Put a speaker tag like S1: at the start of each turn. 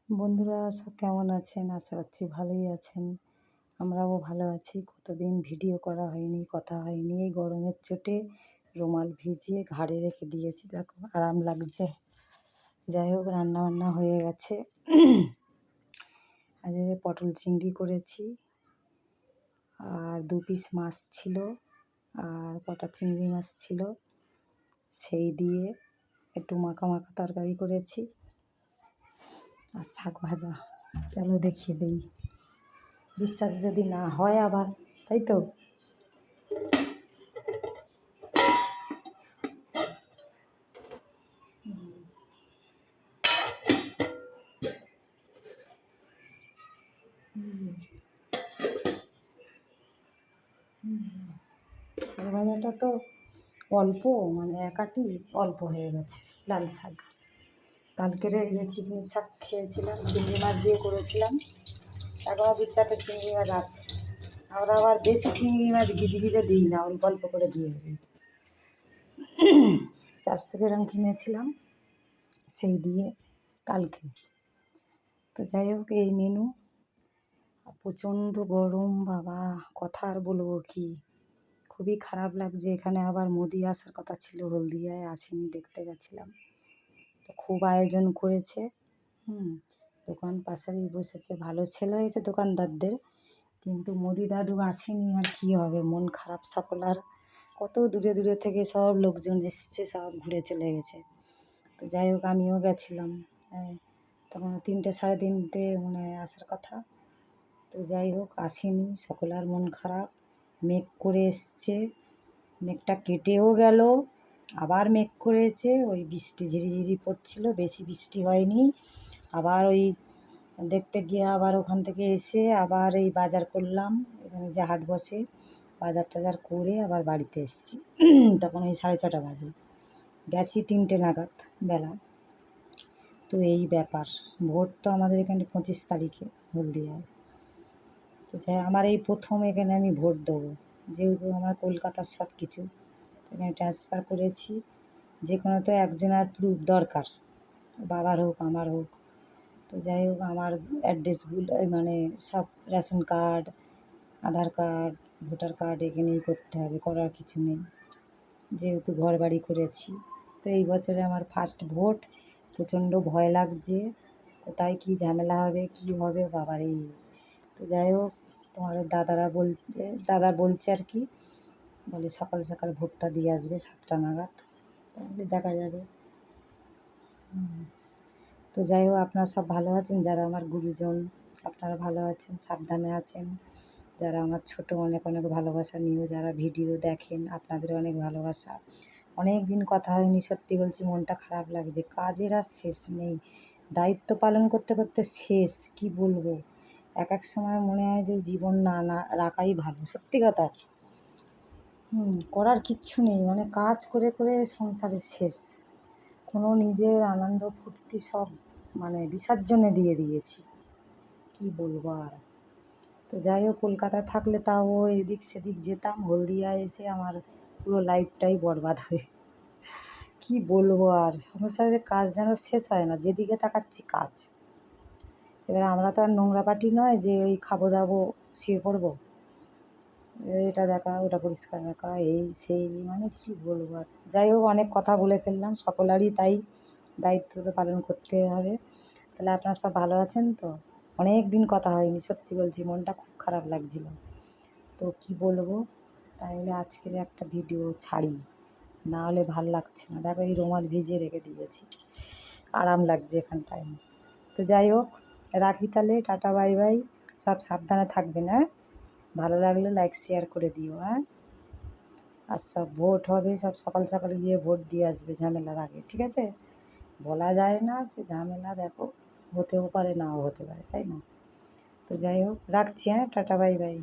S1: বন্ধুরা সব কেমন আছেন? আশা করছি ভালোই আছেন। আমরাও ভালো আছি। কতদিন ভিডিও করা হয়নি, কথা হয়নি। এই গরমের চোটে রুমাল ভিজিয়ে ঘাড়ে রেখে দিয়েছি। দেখো আরাম লাগছে। যাই হোক রান্নাবান্না হয়ে গেছে। আজকে পটল চিংড়ি করেছি আর 2 পিস মাছ ছিল আর কটা চিংড়ি মাছ ছিল, সেই দিয়ে একটু মাখা মাখা তরকারি করেছি আর শাক ভাজা। চলো দেখিয়ে দিই, বিশ্বাস যদি না হয় আবার, তাই তো। শাক ভাজাটা তো অল্প, মানে একাটি অল্প হয়ে গেছে। লাল শাক কালকের এই যে চিংড়ি শাক খেয়েছিলাম, চিংড়ি মাছ দিয়ে করেছিলাম, এখনও 2-4টে চিংড়ি মাছ আছে। আমরা আবার বেশি চিংড়ি মাছ ভিজে ভিজে দিই না, অল্প অল্প করে দিয়ে দিই। 400 গ্রাম কিনেছিলাম, সেই দিয়ে কালকে। তো যাই হোক এই মেনু। প্রচণ্ড গরম বাবা, কথা আর বলবো কি, খুবই খারাপ লাগছে। এখানে আবার মোদি আসার কথা ছিল, হলদিয়ায় আসেনি, দেখতে গেছিলাম। তো খুব আয়োজন করেছে। দোকান পাশারি বসেছে, ভালো সেল হয়েছে দোকানদারদের, কিন্তু মোদি দাদু আসেনি আর কী হবে, মন খারাপ সকল। আর কত দূরে দূরে থেকে সব লোকজন এসছে, সব ঘুরে চলে গেছে। তো যাই হোক আমিও গেছিলাম, তখন 3টে 3:30 মানে আসার কথা। তো যাই হোক আসেনি, সকলের মন খারাপ। মেঘ করে এসছে, মেঘটা কেটেও গেল, আবার মেঘ করেছে, ওই বৃষ্টি ঝিরিঝিরি পড়ছিল, বেশি বৃষ্টি হয়নি। আবার ওই দেখতে গিয়ে আবার ওখান থেকে এসে আবার এই বাজার করলাম, এখানে যে হাট বসে, বাজার টাজার করে আবার বাড়িতে এসেছি। তখন ওই 6:30 বাজে, গেছি 3টে নাগাদ বেলা। তো এই ব্যাপার। ভোট তো আমাদের এখানে 25 তারিখে হলদিয়ায়। তো যাই আমার এই প্রথম এখানে আমি ভোট দেবো, যেহেতু আমার কলকাতার সব কিছু এখানে ট্রান্সফার করেছি। যে কোনো তো একজনের প্রুফ দরকার, বাবার হোক আমার হোক। তো যাই হোক আমার অ্যাড্রেসগুলো মানে সব রেশন কার্ড, আধার কার্ড, ভোটার কার্ড এখানেই করতে হবে, করার কিছু নেই, যেহেতু ঘর বাড়ি করেছি। তো এই বছরে আমার ফার্স্ট ভোট, প্রচণ্ড ভয় লাগছে, কোথায় কী ঝামেলা হবে, কী হবে বাবারে। তো যাই হোক তোমাদের দাদা বলছে আর কি, বলে সকাল সকাল ভোটটা দিয়ে আসবে 7টা নাগাদ, তাহলে দেখা যাবে। তো যাই হোক আপনারা সব ভালো আছেন, যারা আমার গুরুজন আপনারা ভালো আছেন, সাবধানে আছেন। যারা আমার ছোটো অনেক অনেক ভালোবাসা নিয়েও যারা ভিডিও দেখেন, আপনাদের অনেক ভালোবাসা। অনেক দিন কথা হয়নি, সত্যি বলছি মনটা খারাপ লাগছে, কাজের আর শেষ নেই, দায়িত্ব পালন করতে করতে শেষ, কি বলবো। এক এক সময় মনে হয় যে জীবন না রাখাই ভালো, সত্যি কথা। করার কিচ্ছু নেই, মানে কাজ করে করে সংসারের শেষ, কোনো নিজের আনন্দ ফুর্তি সব মানে বিসর্জনে দিয়ে দিয়েছি, কি বলবো আর। তো যাই হোক কলকাতায় থাকলে তাও এদিক সেদিক যেতাম, হলদিয়ায় এসে আমার পুরো লাইফটাই বরবাদ হয়ে, কি বলবো আর। সংসারের কাজ যেন শেষ হয় না, যেদিকে তাকাচ্ছি কাজ। এবার আমরা তো আর নোংরা পাটি নয় যে ওই খাবো দাবো শুয়ে পড়বো, এটা দেখা ওটা পরিষ্কার রাখা এই সেই, মানে কি বলবো আর। যাই হোক অনেক কথা বলে ফেললাম, সকলেরই তাই দায়িত্ব তো পালন করতে হবে। তাহলে আপনারা সব ভালো আছেন তো? অনেক দিন কথা হয়নি, সত্যি বলছি মনটা খুব খারাপ লাগছিল। তো কি বলবো, তাহলে আজকের একটা ভিডিও ছাড়ি, না হলে ভাল লাগছে না। দেখো এই রুমাল ভিজিয়ে রেখে দিয়েছি, আরাম লাগছে এখানটায়। তো যাই হোক রাখি তাহলে, টাটা বাই বাই, সব সাবধানে থাকবেন। ভালো লাগলে লাইক শেয়ার করে দিও। আর সব ভোট হবে, সব সকাল সকাল গিয়ে ভোট দিয়ে আসবে ঝামেলার আগে, ঠিক আছে? বলা যায় না, সে ঝামেলা দেখো হতেও পারে নাও হতে পারে, তাই না? তো যাই হোক রাখছি, টাটা বাই বাই।